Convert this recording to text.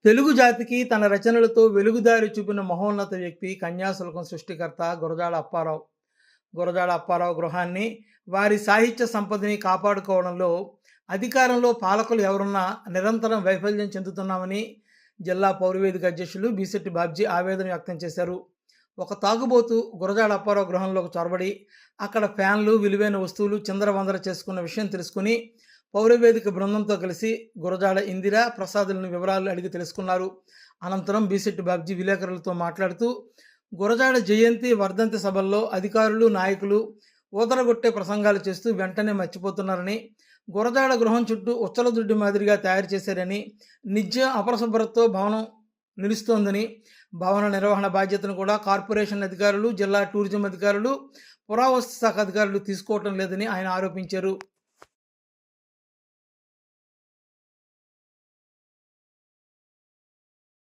తెలుగు జాతికి తన రచనలతో వెలుగుదారి చూపిన మహోన్నత వ్యక్తి కన్యాశుల్కం సృష్టికర్త గురజాడ అప్పారావు. గురజాడ అప్పారావు గృహాన్ని, వారి సాహిత్య సంపదని కాపాడుకోవడంలో అధికారంలో పాలకులు ఎవరున్నా నిరంతరం వైఫల్యం చెందుతున్నామని జిల్లా పౌరవేదిక అధ్యక్షులు బీసెట్టి బాబ్జీ ఆవేదన వ్యక్తం చేశారు. ఒక తాగుబోతు గురజాడ అప్పారావు గృహంలోకి చొరబడి అక్కడ ఫ్యాన్లు, విలువైన వస్తువులు చిందరవందర చేసుకున్న విషయం తెలుసుకుని పౌరవేదిక బృందంతో కలిసి గురజాడ ఇందిరా ప్రసాదులను వివరాలు అడిగి తెలుసుకున్నారు. అనంతరం బీసెట్టి బాబ్జీ విలేకరులతో మాట్లాడుతూ గురజాడ జయంతి, వర్ధంతి సభల్లో అధికారులు, నాయకులు ఊదరగొట్టే ప్రసంగాలు చేస్తూ వెంటనే మర్చిపోతున్నారని, గురజాడ గృహం చుట్టూ ఉచ్చలదుడ్డి మాదిరిగా తయారు చేశారని, నిత్యం అపరిశుభ్రతతో భవనం నిలుస్తోందని, భవన నిర్వహణ బాధ్యతను కూడా కార్పొరేషన్ అధికారులు, జిల్లా టూరిజం అధికారులు, పురావస్తు శాఖ అధికారులు తీసుకోవటం లేదని ఆయన ఆరోపించారు.